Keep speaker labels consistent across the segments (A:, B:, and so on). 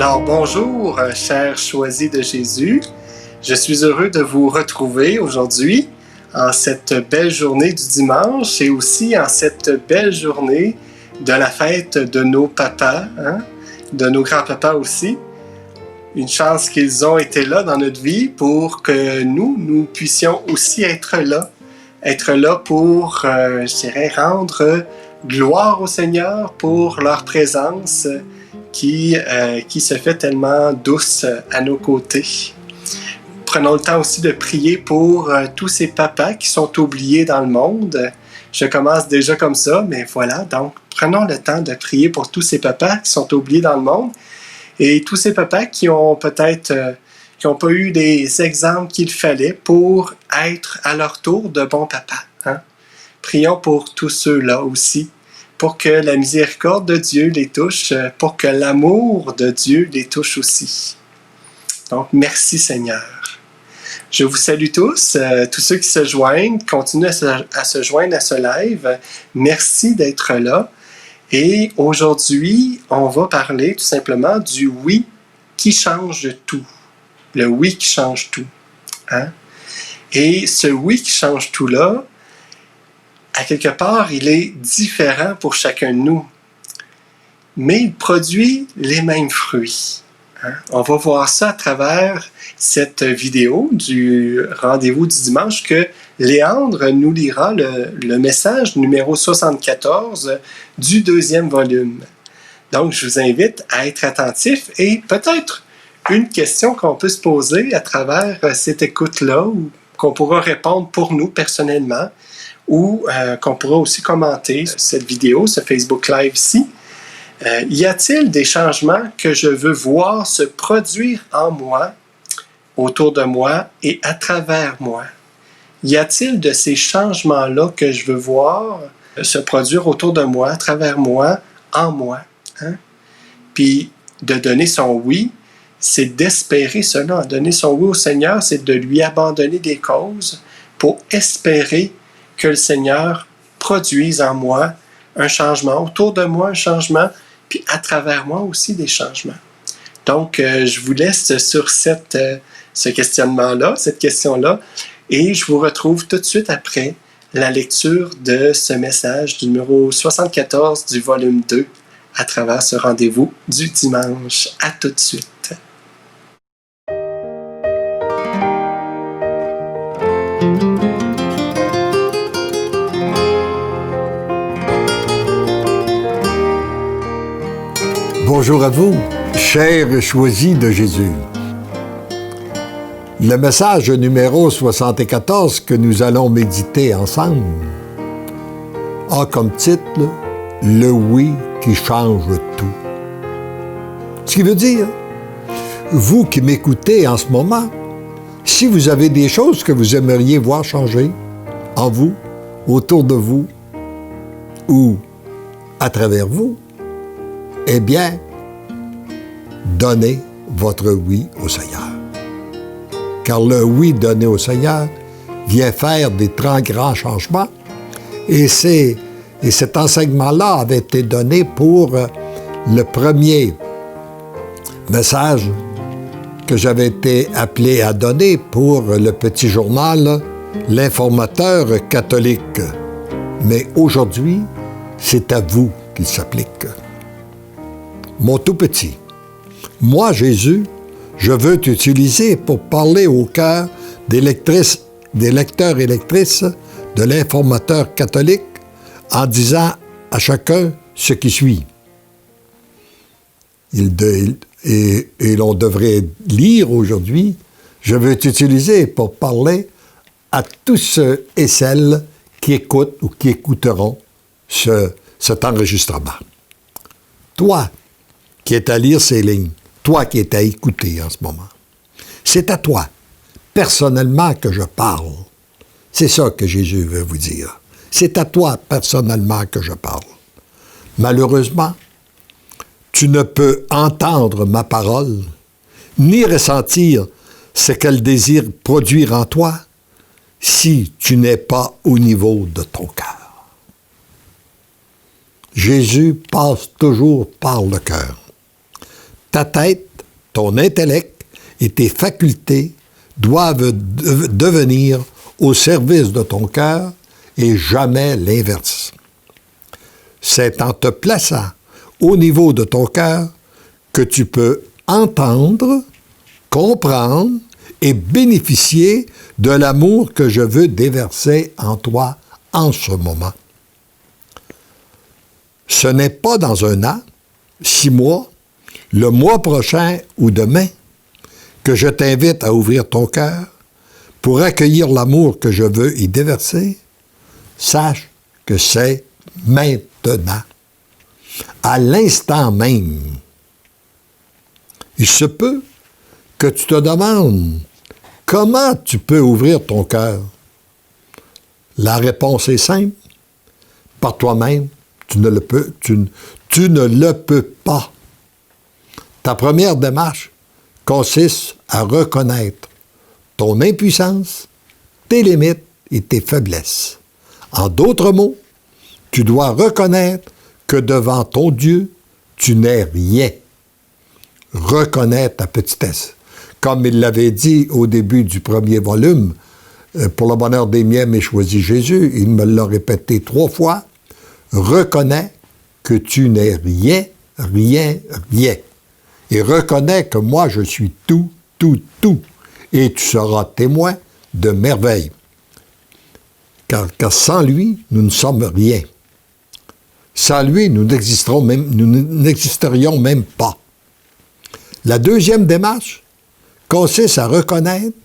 A: Alors bonjour, chers choisis de Jésus. Je suis heureux de vous retrouver aujourd'hui en cette belle journée du dimanche et aussi en cette belle journée de la fête de nos papas, de nos grands-papas aussi. Une chance qu'ils ont été là dans notre vie pour que nous puissions aussi être là pour, je dirais, rendre gloire au Seigneur pour leur présence qui se fait tellement douce à nos côtés. Prenons le temps aussi de prier pour tous ces papas qui sont oubliés dans le monde. Je commence déjà comme ça, mais voilà, donc prenons le temps de prier pour tous ces papas qui sont oubliés dans le monde et tous ces papas qui ont peut-être qui n'ont pas eu des exemples qu'il fallait pour être à leur tour de bons papas. Prions pour tous ceux-là aussi, pour que la miséricorde de Dieu les touche, pour que l'amour de Dieu les touche aussi. Donc, merci Seigneur. Je vous salue tous, tous ceux qui se joignent, continuent à se joindre à ce live. Merci d'être là. Et aujourd'hui, on va parler tout simplement du oui qui change tout. Le oui qui change tout. Et ce oui qui change tout-là, à quelque part, il est différent pour chacun de nous. Mais il produit les mêmes fruits. On va voir ça à travers cette vidéo du rendez-vous du dimanche que Léandre nous lira le message numéro 74 du 2e volume. Donc, je vous invite à être attentifs et peut-être une question qu'on peut se poser à travers cette écoute-là ou qu'on pourra répondre pour nous personnellement ou qu'on pourra aussi commenter cette vidéo, ce Facebook Live ici. Y a-t-il des changements que je veux voir se produire en moi, autour de moi et à travers moi? Y a-t-il de ces changements-là que je veux voir se produire autour de moi, à travers moi, en moi? Puis de donner son oui, c'est d'espérer cela. Donner son oui au Seigneur, c'est de lui abandonner des causes pour espérer que le Seigneur produise en moi un changement, autour de moi un changement, puis à travers moi aussi des changements. Donc, je vous laisse sur ce questionnement-là, cette question-là, et je vous retrouve tout de suite après la lecture de ce message numéro 74 du volume 2 à travers ce rendez-vous du dimanche. À tout de suite.
B: Bonjour à vous, chers choisis de Jésus. Le message numéro 74 que nous allons méditer ensemble a comme titre « Le oui qui change tout ». Ce qui veut dire, vous qui m'écoutez en ce moment, si vous avez des choses que vous aimeriez voir changer en vous, autour de vous ou à travers vous, eh bien, donnez votre oui au Seigneur. Car le oui donné au Seigneur vient faire des très grands changements. Et cet enseignement-là avait été donné pour le premier message que j'avais été appelé à donner pour le petit journal « L'informateur catholique ». Mais aujourd'hui, c'est à vous qu'il s'applique. Mon tout petit, moi, Jésus, je veux t'utiliser pour parler au cœur des lecteurs et lectrices de l'informateur catholique en disant à chacun ce qui suit. Et l'on devrait lire aujourd'hui, je veux t'utiliser pour parler à tous ceux et celles qui écoutent ou qui écouteront cet enregistrement. Toi, qui est à lire ces lignes, toi qui es à écouter en ce moment. C'est à toi, personnellement, que je parle. C'est ça que Jésus veut vous dire. C'est à toi, personnellement, que je parle. Malheureusement, tu ne peux entendre ma parole, ni ressentir ce qu'elle désire produire en toi, si tu n'es pas au niveau de ton cœur. Jésus passe toujours par le cœur. Ta tête ton intellect et tes facultés doivent devenir au service de ton cœur et jamais l'inverse. C'est en te plaçant au niveau de ton cœur que tu peux entendre, comprendre et bénéficier de l'amour que je veux déverser en toi en ce moment. Ce n'est pas dans 1 an, 6 mois, le mois prochain ou demain que je t'invite à ouvrir ton cœur pour accueillir l'amour que je veux y déverser. Sache que c'est maintenant, à l'instant même. Il se peut que tu te demandes comment tu peux ouvrir ton cœur. La réponse est simple. Par toi-même, tu ne le peux pas. Ta première démarche consiste à reconnaître ton impuissance, tes limites et tes faiblesses. En d'autres mots, tu dois reconnaître que devant ton Dieu, tu n'es rien. Reconnais ta petitesse. Comme il l'avait dit au début du premier volume, pour le bonheur des miens, mais choisis Jésus, il me l'a répété 3 fois, reconnais que tu n'es rien, rien, rien. Et reconnais que moi, je suis tout, tout, tout. Et tu seras témoin de merveilles. Car sans lui, nous ne sommes rien. Sans lui, nous n'existerions même pas. La deuxième démarche consiste à reconnaître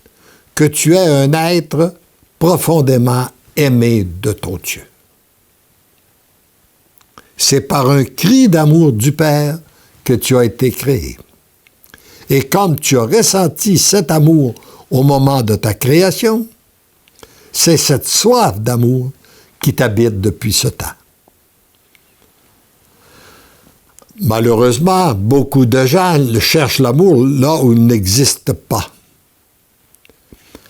B: que tu es un être profondément aimé de ton Dieu. C'est par un cri d'amour du Père que tu as été créé. Et comme tu as ressenti cet amour au moment de ta création, c'est cette soif d'amour qui t'habite depuis ce temps. Malheureusement, beaucoup de gens cherchent l'amour là où il n'existe pas.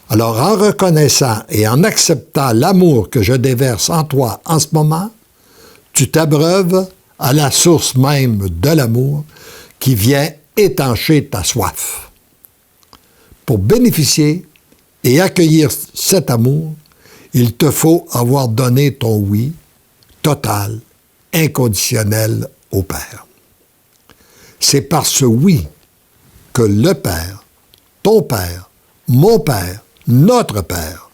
B: Alors, en reconnaissant et en acceptant l'amour que je déverse en toi en ce moment, tu t'abreuves à la source même de l'amour qui vient étancher ta soif. Pour bénéficier et accueillir cet amour, il te faut avoir donné ton oui total, inconditionnel au Père. C'est par ce oui que le Père, ton Père, mon Père, notre Père,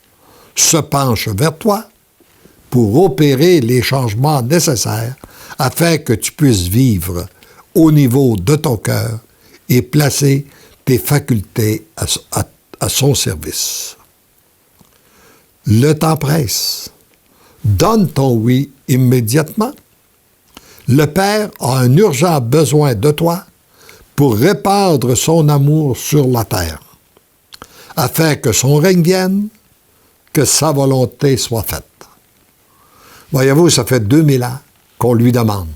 B: se penche vers toi pour opérer les changements nécessaires afin que tu puisses vivre au niveau de ton cœur et placer tes facultés à son service. Le temps presse. Donne ton oui immédiatement. Le Père a un urgent besoin de toi pour répandre son amour sur la terre, afin que son règne vienne, que sa volonté soit faite. Voyez-vous, ça fait 2000 ans qu'on lui demande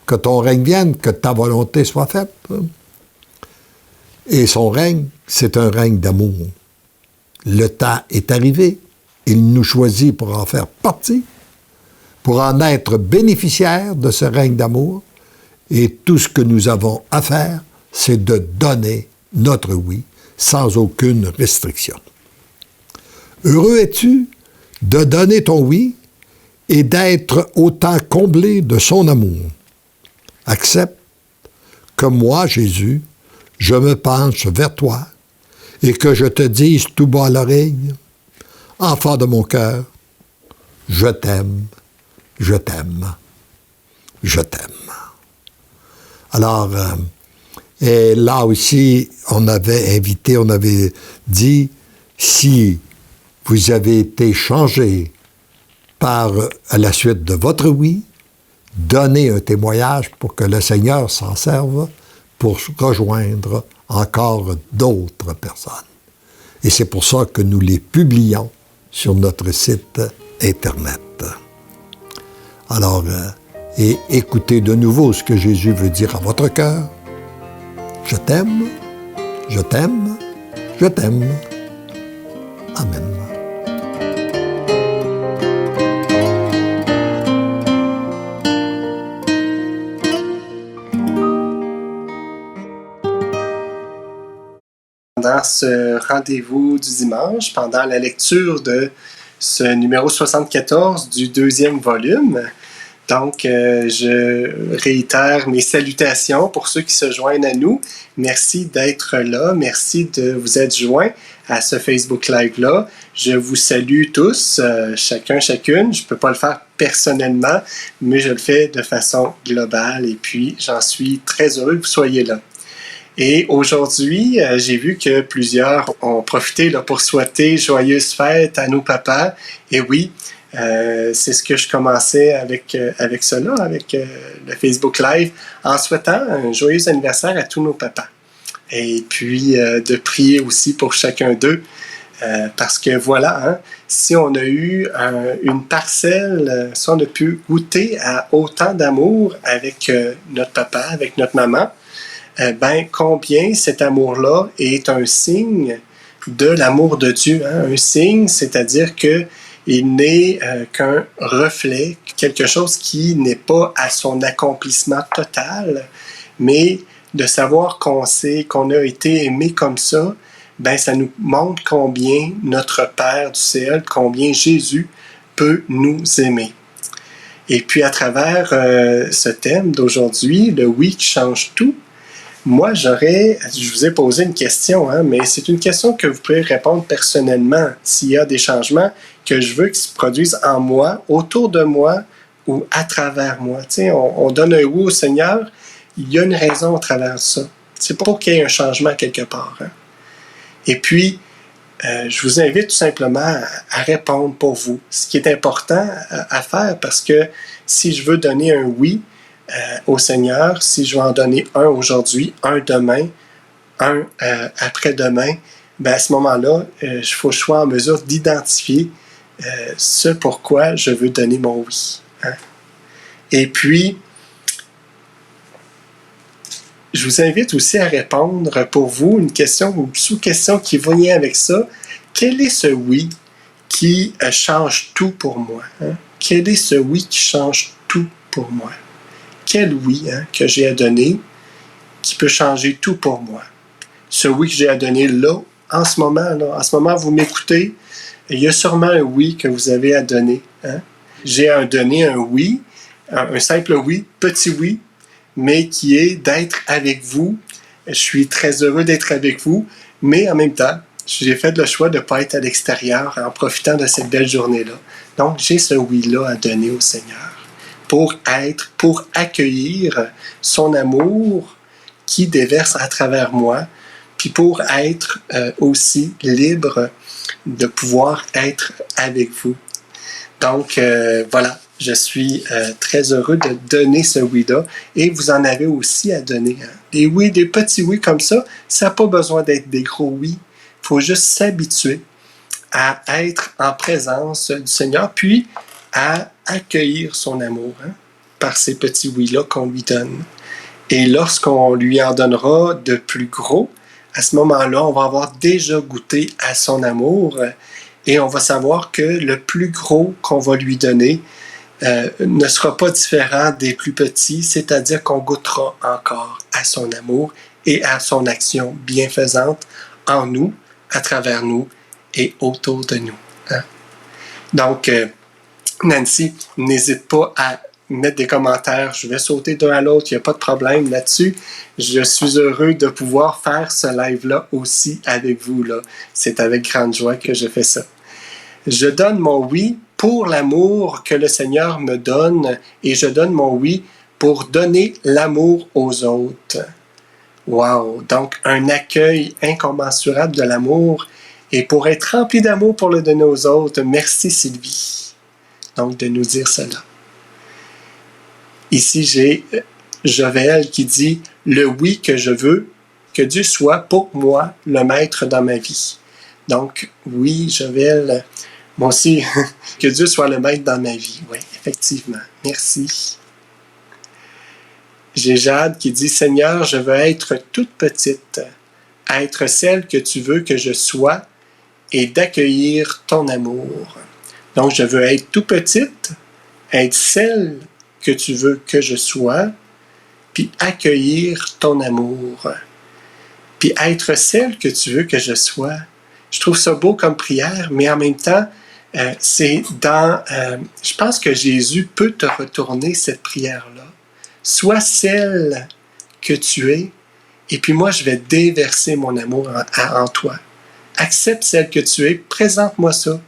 B: que ton règne vienne, que ta volonté soit faite. Et son règne, c'est un règne d'amour. Le temps est arrivé. Il nous choisit pour en faire partie, pour en être bénéficiaires de ce règne d'amour. Et tout ce que nous avons à faire, c'est de donner notre oui sans aucune restriction. Heureux es-tu de donner ton oui et d'être autant comblé de son amour. Accepte que moi, Jésus, je me penche vers toi et que je te dise tout bas à l'oreille, enfant de mon cœur, je t'aime, je t'aime, je t'aime. Alors, et là aussi, on avait dit, si vous avez été changé à la suite de votre oui, donnez un témoignage pour que le Seigneur s'en serve pour rejoindre encore d'autres personnes. Et c'est pour ça que nous les publions sur notre site Internet. Alors, et écoutez de nouveau ce que Jésus veut dire à votre cœur. Je t'aime, je t'aime, je t'aime. Amen.
A: pendant ce rendez-vous du dimanche, pendant la lecture de ce numéro 74 du 2e volume. Donc, je réitère mes salutations pour ceux qui se joignent à nous. Merci d'être là. Merci de vous être joints à ce Facebook Live-là. Je vous salue tous, chacun, chacune. Je ne peux pas le faire personnellement, mais je le fais de façon globale. Et puis, j'en suis très heureux que vous soyez là. Et aujourd'hui, j'ai vu que plusieurs ont profité là, pour souhaiter joyeuses fêtes à nos papas. Et oui, c'est ce que je commençais avec cela, avec le Facebook Live, en souhaitant un joyeux anniversaire à tous nos papas. Et puis, de prier aussi pour chacun d'eux, parce que voilà, hein, si on a eu une parcelle, si on a pu goûter à autant d'amour avec notre papa, avec notre maman, combien cet amour-là est un signe de l'amour de Dieu. Hein? Un signe, c'est-à-dire qu'il n'est qu'un reflet, quelque chose qui n'est pas à son accomplissement total, mais de savoir qu'on sait, qu'on a été aimé comme ça, ça nous montre combien notre Père du ciel, combien Jésus peut nous aimer. Et puis à travers ce thème d'aujourd'hui, le oui qui change tout, moi, je vous ai posé une question, hein, mais c'est une question que vous pouvez répondre personnellement s'il y a des changements que je veux qu'ils se produisent en moi, autour de moi ou à travers moi. Tu sais, on donne un oui au Seigneur, il y a une raison à travers de ça. C'est pour qu'il y ait un changement quelque part. Hein. Et puis, je vous invite tout simplement à répondre pour vous. Ce qui est important à faire, parce que si je veux donner un oui, au Seigneur, si je vais en donner un aujourd'hui, un demain, un après-demain, à ce moment-là, il faut que je sois en mesure d'identifier ce pourquoi je veux donner mon oui. Hein? Et puis, je vous invite aussi à répondre pour vous une question ou une sous-question qui va lier avec ça. Quel est ce oui qui change tout pour moi? Hein? Quel est ce oui qui change tout pour moi? Quel oui que j'ai à donner qui peut changer tout pour moi? Ce oui que j'ai à donner là, en ce moment, vous m'écoutez, il y a sûrement un oui que vous avez à donner. Hein? J'ai à donner un oui, un simple oui, petit oui, mais qui est d'être avec vous. Je suis très heureux d'être avec vous, mais en même temps, j'ai fait le choix de ne pas être à l'extérieur en profitant de cette belle journée-là. Donc, j'ai ce oui-là à donner au Seigneur. Pour accueillir son amour qui déverse à travers moi, puis pour être aussi libre de pouvoir être avec vous. Donc, voilà, je suis très heureux de donner ce oui-là, et vous en avez aussi à donner. Hein. Des oui, des petits oui comme ça n'a pas besoin d'être des gros oui. Il faut juste s'habituer à être en présence du Seigneur, puis à accueillir son amour par ces petits oui-là qu'on lui donne. Et lorsqu'on lui en donnera de plus gros, à ce moment-là, on va avoir déjà goûté à son amour et on va savoir que le plus gros qu'on va lui donner ne sera pas différent des plus petits, c'est-à-dire qu'on goûtera encore à son amour et à son action bienfaisante en nous, à travers nous et autour de nous. Hein? Donc, Nancy, n'hésite pas à mettre des commentaires. Je vais sauter d'un à l'autre, il n'y a pas de problème là-dessus. Je suis heureux de pouvoir faire ce live-là aussi avec vous. Là. C'est avec grande joie que je fais ça. Je donne mon oui pour l'amour que le Seigneur me donne et je donne mon oui pour donner l'amour aux autres. Wow! Donc, un accueil incommensurable de l'amour et pour être rempli d'amour pour le donner aux autres. Merci Sylvie. Donc, de nous dire cela. Ici, j'ai Joël qui dit « Le oui que je veux, que Dieu soit pour moi le maître dans ma vie. » Donc, oui, Joël, moi aussi, que Dieu soit le maître dans ma vie. Oui, effectivement. Merci. J'ai Jade qui dit « Seigneur, je veux être toute petite, être celle que tu veux que je sois et d'accueillir ton amour. » Donc, je veux être tout petite, être celle que tu veux que je sois, puis accueillir ton amour. puis être celle que tu veux que je sois. Je trouve ça beau comme prière, mais en même temps, je pense que Jésus peut te retourner cette prière-là. Sois celle que tu es, et puis moi, je vais déverser mon amour en toi. Accepte celle que tu es, présente-moi ça,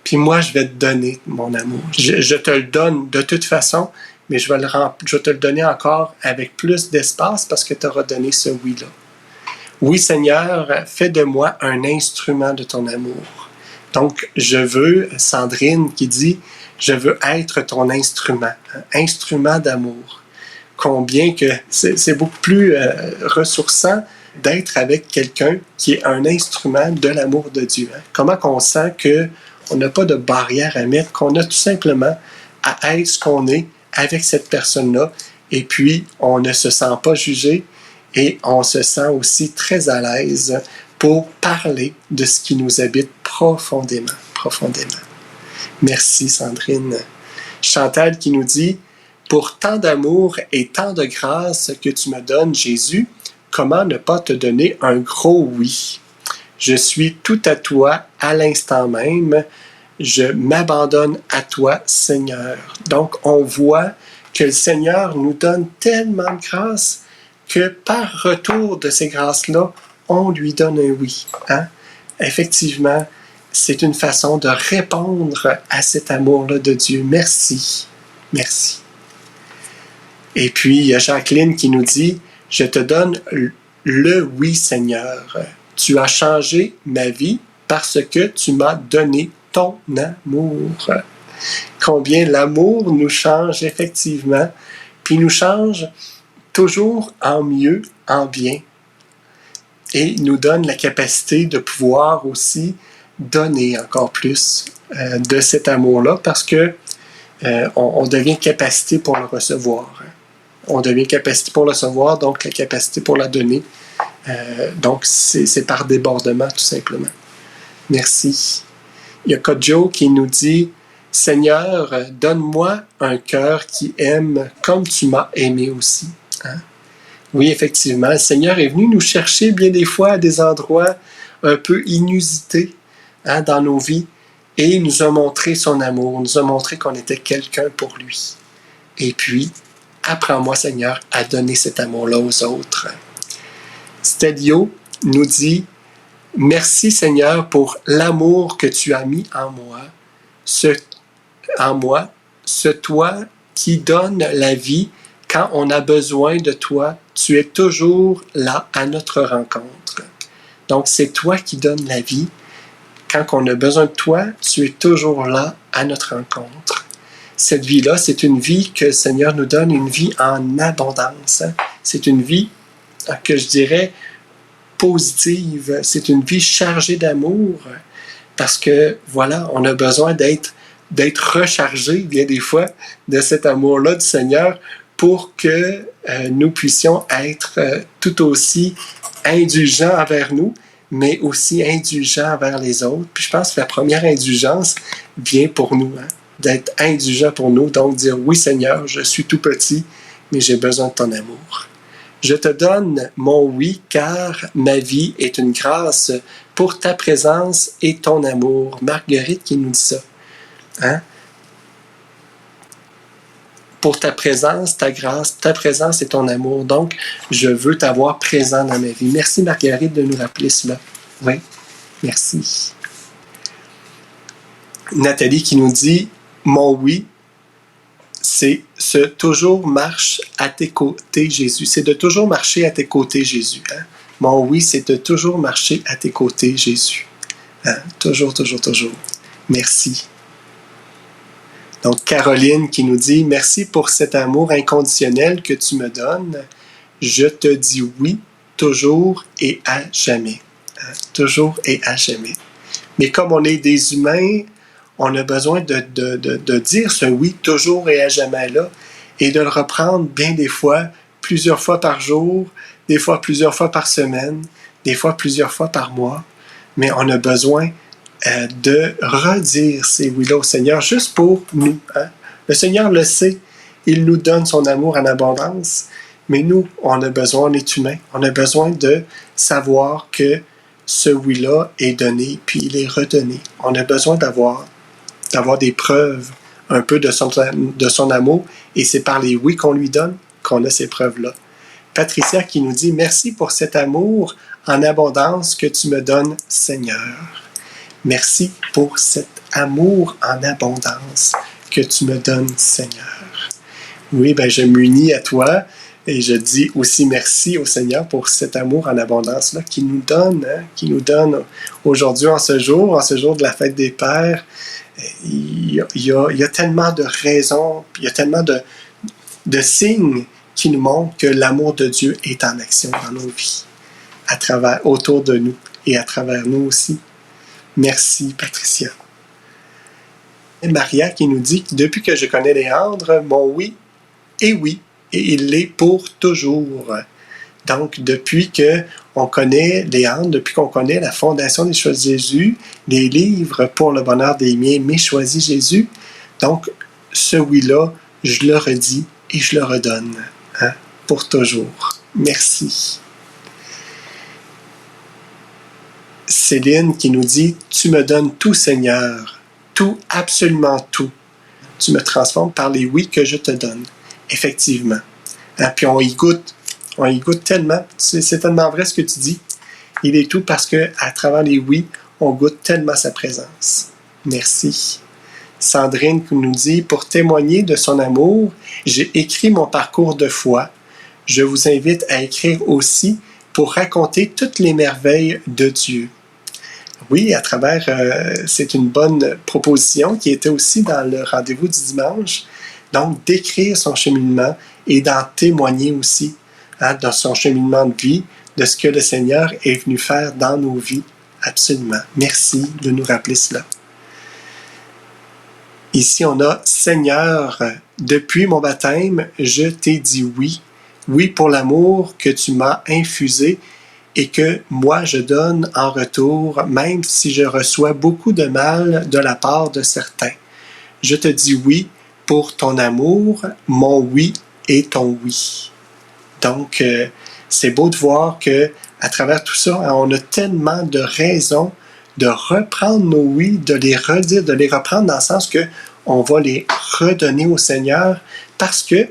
A: puis moi, je vais te donner mon amour. Je te le donne de toute façon, mais je vais te le donner encore avec plus d'espace parce que tu auras donné ce oui-là. Oui, Seigneur, fais de moi un instrument de ton amour. Donc, je veux, Sandrine qui dit, je veux être ton instrument, instrument d'amour. Combien que c'est beaucoup plus ressourçant d'être avec quelqu'un qui est un instrument de l'amour de Dieu. Comment qu'on sent qu'on n'a pas de barrière à mettre, qu'on a tout simplement à être ce qu'on est avec cette personne-là, et puis on ne se sent pas jugé, et on se sent aussi très à l'aise pour parler de ce qui nous habite profondément, profondément. Merci Sandrine. Chantal qui nous dit « Pour tant d'amour et tant de grâce que tu me donnes, Jésus, comment ne pas te donner un gros oui? Je suis tout à toi à l'instant même. Je m'abandonne à toi, Seigneur. » Donc, on voit que le Seigneur nous donne tellement de grâce que par retour de ces grâces-là, on lui donne un oui. Hein? Effectivement, c'est une façon de répondre à cet amour-là de Dieu. Merci. Merci. Et puis, il y a Jacqueline qui nous dit « Je te donne le oui, Seigneur. Tu as changé ma vie parce que tu m'as donné ton amour. » Combien l'amour nous change effectivement, puis nous change toujours en mieux, en bien. Et nous donne la capacité de pouvoir aussi donner encore plus de cet amour-là parce que on devient capacité pour le recevoir. On devient capacité pour le recevoir, donc la capacité pour la donner. Donc, c'est par débordement, tout simplement. Merci. Il y a Kodjo qui nous dit « Seigneur, donne-moi un cœur qui aime comme tu m'as aimé aussi. » Hein? Oui, effectivement, le Seigneur est venu nous chercher bien des fois à des endroits un peu inusités dans nos vies et il nous a montré son amour, nous a montré qu'on était quelqu'un pour lui. Et puis, apprends-moi, Seigneur, à donner cet amour-là aux autres. Stelio nous dit « Merci, Seigneur, pour l'amour que tu as mis en moi, ce toi qui donne la vie. Quand on a besoin de toi, tu es toujours là à notre rencontre. » Donc, c'est toi qui donnes la vie. Quand on a besoin de toi, tu es toujours là à notre rencontre. Cette vie-là, c'est une vie que le Seigneur nous donne, une vie en abondance. C'est une vie que je dirais positive. C'est une vie chargée d'amour parce que, voilà, on a besoin d'être rechargé bien des fois de cet amour-là du Seigneur pour que nous puissions être tout aussi indulgents envers nous, mais aussi indulgents envers les autres. Puis je pense que la première indulgence vient pour nous, d'être indulgents pour nous, donc dire « Oui Seigneur, je suis tout petit, mais j'ai besoin de ton amour. Je te donne mon oui, car ma vie est une grâce pour ta présence et ton amour. » Marguerite qui nous dit ça. Hein? Pour ta présence, ta grâce, ta présence et ton amour. Donc, je veux t'avoir présent dans ma vie. Merci Marguerite de nous rappeler cela. Oui, merci. Nathalie qui nous dit « Mon oui, c'est ce toujours marche à tes côtés, Jésus. » C'est de toujours marcher à tes côtés, Jésus. Hein? Mon oui, c'est de toujours marcher à tes côtés, Jésus. Hein? Toujours, toujours, toujours. Merci. Donc, Caroline qui nous dit « Merci pour cet amour inconditionnel que tu me donnes. Je te dis oui, toujours et à jamais. » Toujours et à jamais. Mais comme on est des humains, on a besoin de dire ce oui toujours et à jamais-là et de le reprendre bien des fois, plusieurs fois par jour, des fois plusieurs fois par semaine, des fois plusieurs fois par mois. Mais on a besoin de redire ces oui-là au Seigneur juste pour nous. Hein? Le Seigneur le sait, il nous donne son amour en abondance, Mais nous, on a besoin, on est humain, on a besoin de savoir que ce oui-là est donné, puis il est redonné. On a besoin d'avoir des preuves un peu de son amour, et c'est par les oui qu'on lui donne qu'on a ces preuves-là. Patricia qui nous dit « Merci pour cet amour en abondance que tu me donnes, Seigneur. » Merci pour cet amour en abondance que tu me donnes, Seigneur. Oui, je m'unis à toi et je dis aussi merci au Seigneur pour cet amour en abondance-là qu'il nous donne aujourd'hui, en ce jour de la fête des Pères. Il y a tellement de raisons, il y a tellement de signes qui nous montrent que l'amour de Dieu est en action dans nos vies, autour de nous et à travers nous aussi. Merci, Patricia. Et Maria qui nous dit que depuis que je connais Léandre, mon oui est oui, et il l'est pour toujours. Donc, depuis qu'on connaît Léandre, depuis qu'on connaît la Fondation des Choix de Jésus, les livres pour le bonheur des miens, mais choisis Jésus, donc ce oui-là, je le redis et je le redonne, pour toujours. Merci. Céline qui nous dit « Tu me donnes tout, Seigneur, tout, absolument tout. Tu me transformes par les oui que je te donne. » Effectivement. Puis on y goûte tellement. C'est tellement vrai ce que tu dis. Il est tout parce qu'à travers les oui, on goûte tellement sa présence. Merci. Sandrine qui nous dit « Pour témoigner de son amour, j'ai écrit mon parcours de foi. Je vous invite à écrire aussi pour raconter toutes les merveilles de Dieu. » Oui, c'est une bonne proposition qui était aussi dans le rendez-vous du dimanche. Donc, d'écrire son cheminement et d'en témoigner aussi, dans son cheminement de vie, de ce que le Seigneur est venu faire dans nos vies. Absolument. Merci de nous rappeler cela. Ici, on a « Seigneur, depuis mon baptême, je t'ai dit oui. Oui pour l'amour que tu m'as infusé et que moi je donne en retour, même si je reçois beaucoup de mal de la part de certains. Je te dis oui pour ton amour, mon oui est ton oui. » Donc, c'est beau de voir qu'à travers tout ça, on a tellement de raisons de reprendre nos oui, de les redire, de les reprendre dans le sens qu'on va les redonner au Seigneur parce que,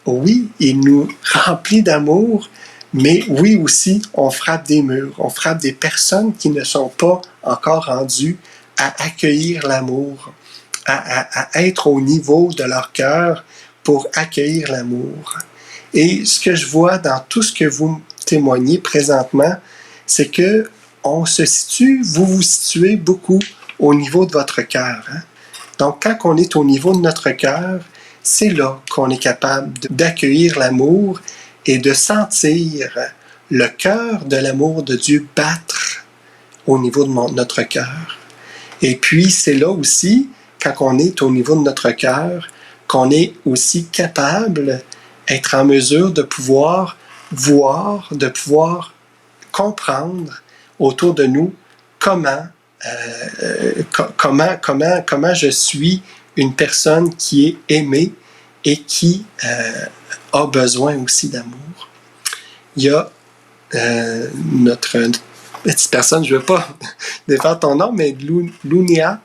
A: oui, il nous remplit d'amour, mais oui aussi, on frappe des murs, on frappe des personnes qui ne sont pas encore rendues à accueillir l'amour, à être au niveau de leur cœur pour accueillir l'amour. Et ce que je vois dans tout ce que vous témoignez présentement, c'est que vous vous situez beaucoup au niveau de votre cœur. Donc, quand on est au niveau de notre cœur, c'est là qu'on est capable d'accueillir l'amour et de sentir le cœur de l'amour de Dieu battre au niveau de notre cœur. Et puis, c'est là aussi, quand on est au niveau de notre cœur, qu'on est aussi capable d'être en mesure de pouvoir voir, de pouvoir comprendre autour de nous comment je suis une personne qui est aimée et qui a besoin aussi d'amour. Il y a notre petite personne, je ne veux pas défaire ton nom, mais Lunia,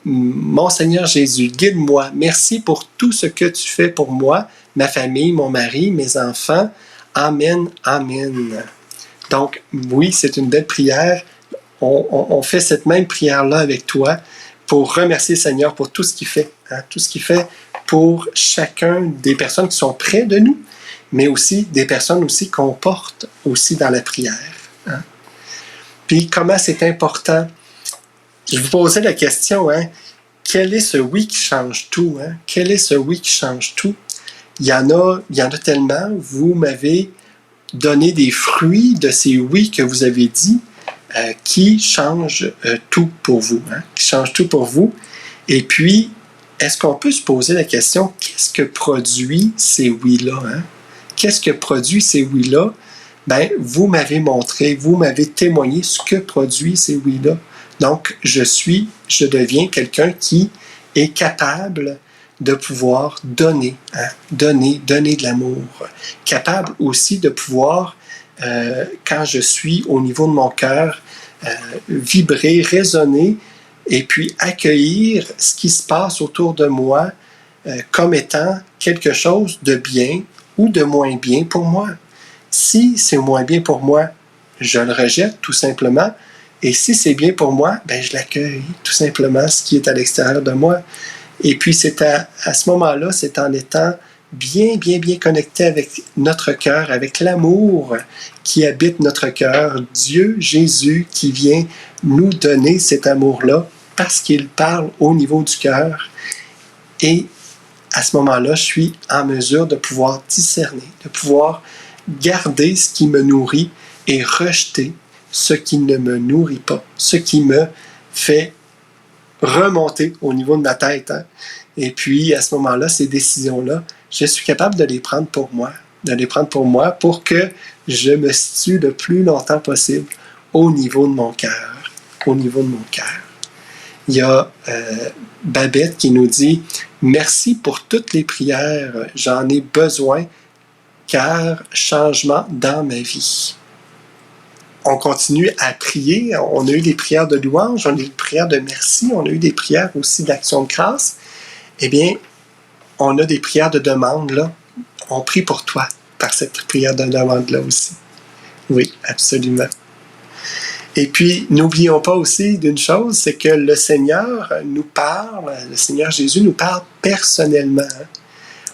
A: mon Seigneur Jésus, guide-moi. Merci pour tout ce que tu fais pour moi, ma famille, mon mari, mes enfants. Amen, amen. Donc, oui, c'est une belle prière. On fait cette même prière-là avec toi pour remercier le Seigneur pour tout ce qu'il fait. Tout ce qu'il fait pour chacun des personnes qui sont près de nous, mais aussi des personnes aussi qu'on porte aussi dans la prière. Puis, comment c'est important? Je vous posais la question, quel est ce oui qui change tout? Quel est ce oui qui change tout? Il y en a tellement. Vous m'avez donné des fruits de ces oui que vous avez dit qui changent tout pour vous. Qui changent tout pour vous. Et puis, est-ce qu'on peut se poser la question, qu'est-ce que produit ces oui-là? Qu'est-ce que produit ces oui-là? Vous m'avez montré, vous m'avez témoigné ce que produit ces oui-là. Donc, je deviens quelqu'un qui est capable de pouvoir donner, donner de l'amour. Capable aussi de pouvoir, quand je suis au niveau de mon cœur, vibrer, résonner et puis accueillir ce qui se passe autour de moi comme étant quelque chose de bien ou de moins bien pour moi. Si c'est moins bien pour moi, je le rejette tout simplement. Et si c'est bien pour moi, ben je l'accueille tout simplement, ce qui est à l'extérieur de moi. Et puis c'est à ce moment-là, c'est en étant bien connecté avec notre cœur, avec l'amour qui habite notre cœur, Dieu, Jésus, qui vient nous donner cet amour-là parce qu'il parle au niveau du cœur. Et à ce moment-là, je suis en mesure de pouvoir discerner, de pouvoir garder ce qui me nourrit et rejeter ce qui ne me nourrit pas, ce qui me fait remonter au niveau de ma tête. Et puis, à ce moment-là, ces décisions-là, je suis capable de les prendre pour moi, pour que je me situe le plus longtemps possible au niveau de mon cœur. Il y a Babette qui nous dit « Merci pour toutes les prières, j'en ai besoin, car changement dans ma vie. » On continue à prier. On a eu des prières de louange, on a eu des prières de merci, on a eu des prières aussi d'action de grâce. Eh bien, on a des prières de demande, là. On prie pour toi par cette prière de demande-là aussi. Oui, absolument. Et puis, n'oublions pas aussi d'une chose, c'est que le Seigneur nous parle, le Seigneur Jésus nous parle personnellement.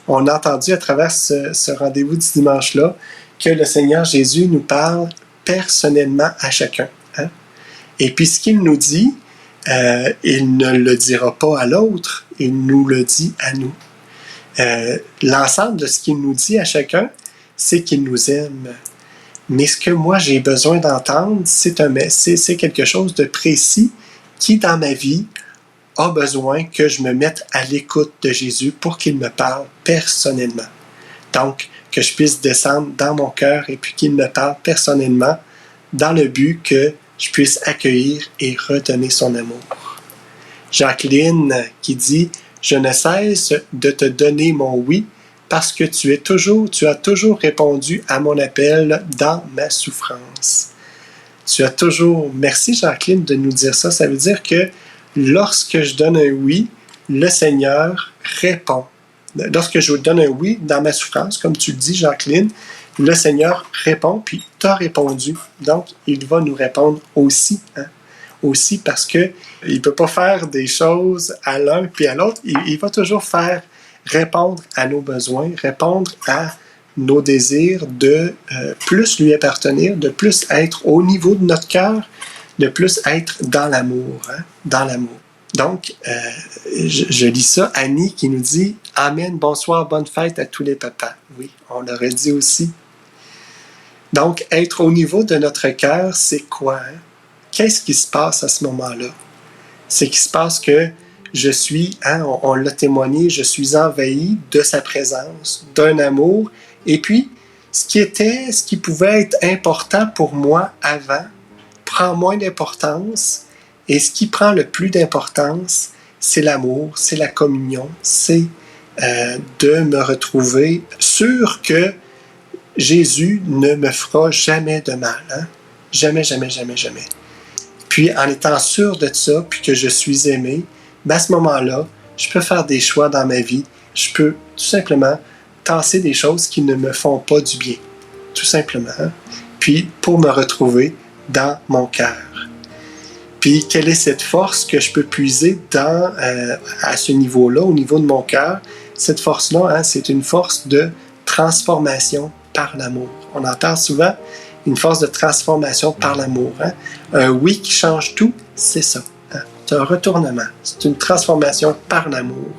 A: On a entendu à travers ce rendez-vous du dimanche-là que le Seigneur Jésus nous parle personnellement à chacun. Et puis ce qu'il nous dit, il ne le dira pas à l'autre, il nous le dit à nous. L'ensemble de ce qu'il nous dit à chacun, c'est qu'il nous aime. Mais ce que moi j'ai besoin d'entendre, c'est quelque chose de précis qui, dans ma vie, a besoin que je me mette à l'écoute de Jésus pour qu'il me parle personnellement. Donc, que je puisse descendre dans mon cœur et puis qu'il me parle personnellement dans le but que je puisse accueillir et redonner son amour. Jacqueline qui dit « Je ne cesse de te donner mon oui parce que tu as toujours répondu à mon appel dans ma souffrance. » Merci Jacqueline de nous dire ça. Ça veut dire que lorsque je donne un oui, le Seigneur répond. Lorsque je donne un oui dans ma souffrance, comme tu le dis, Jacqueline, le Seigneur répond, puis tu as répondu. Donc, il va nous répondre aussi. Aussi parce qu'il ne peut pas faire des choses à l'un puis à l'autre. Il va toujours répondre à nos besoins, répondre à nos désirs de plus lui appartenir, de plus être au niveau de notre cœur, de plus être dans l'amour. Dans l'amour. Donc, je lis ça. Annie qui nous dit « Amen, bonsoir, bonne fête à tous les papas. » Oui, on l'aurait dit aussi. Donc, être au niveau de notre cœur, c'est quoi? Qu'est-ce qui se passe à ce moment-là? C'est qu'il se passe que je suis, on l'a témoigné, je suis envahi de sa présence, d'un amour. Et puis, ce qui pouvait être important pour moi avant, prend moins d'importance. Et ce qui prend le plus d'importance, c'est l'amour, c'est la communion, c'est de me retrouver sûr que Jésus ne me fera jamais de mal. Jamais. Puis en étant sûr de ça, puis que je suis aimé, à ce moment-là, je peux faire des choix dans ma vie. Je peux tout simplement tasser des choses qui ne me font pas du bien. Tout simplement. Puis pour me retrouver dans mon cœur. Puis, quelle est cette force que je peux puiser à ce niveau-là, au niveau de mon cœur? Cette force-là, c'est une force de transformation par l'amour. On entend souvent une force de transformation par l'amour. Un oui qui change tout, c'est ça. C'est un retournement. C'est une transformation par l'amour.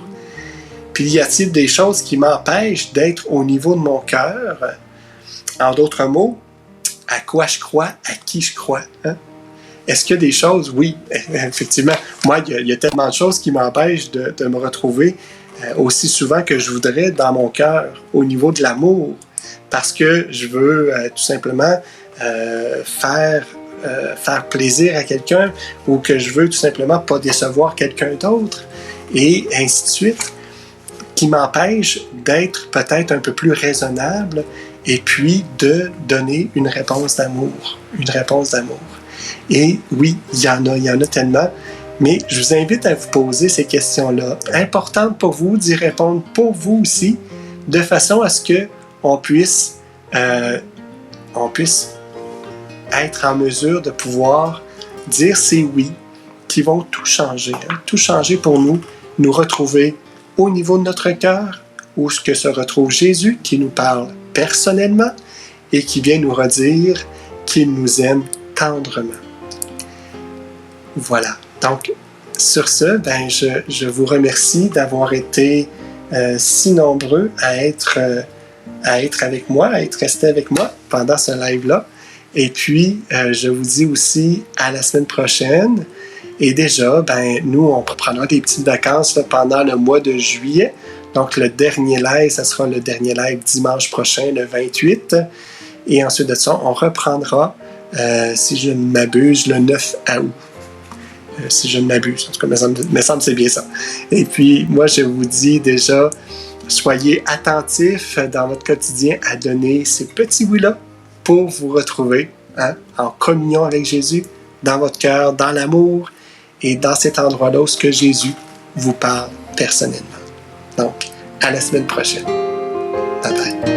A: Puis, y a-t-il des choses qui m'empêchent d'être au niveau de mon cœur? En d'autres mots, à quoi je crois, à qui je crois? Est-ce qu'il y a des choses? Oui, effectivement. Moi, il y a tellement de choses qui m'empêchent de me retrouver aussi souvent que je voudrais dans mon cœur, au niveau de l'amour, parce que je veux tout simplement faire plaisir à quelqu'un ou que je veux tout simplement pas décevoir quelqu'un d'autre, et ainsi de suite. qui m'empêche d'être peut-être un peu plus raisonnable et puis de donner une réponse d'amour. Une réponse d'amour. Et oui, il y en a tellement, mais je vous invite à vous poser ces questions-là, importantes pour vous, d'y répondre pour vous aussi, de façon à ce qu'on puisse être en mesure de pouvoir dire ces oui qui vont tout changer pour nous retrouver au niveau de notre cœur, où ce que se retrouve Jésus qui nous parle personnellement et qui vient nous redire qu'il nous aime tendrement. Voilà. Donc, sur ce, je vous remercie d'avoir été si nombreux à être avec moi, à être restés avec moi pendant ce live-là. Et puis, je vous dis aussi à la semaine prochaine. Et déjà, nous, on prendra des petites vacances là, pendant le mois de juillet. Donc, le dernier live, ça sera le dernier live dimanche prochain, le 28. Et ensuite de ça, on reprendra, si je ne m'abuse, le 9 août. Si je ne m'abuse. En tout cas, il me semble que c'est bien ça. Et puis, moi, je vous dis déjà, soyez attentifs dans votre quotidien à donner ces petits oui-là pour vous retrouver en communion avec Jésus, dans votre cœur, dans l'amour et dans cet endroit-là où Jésus vous parle personnellement. Donc, à la semaine prochaine. Bye bye.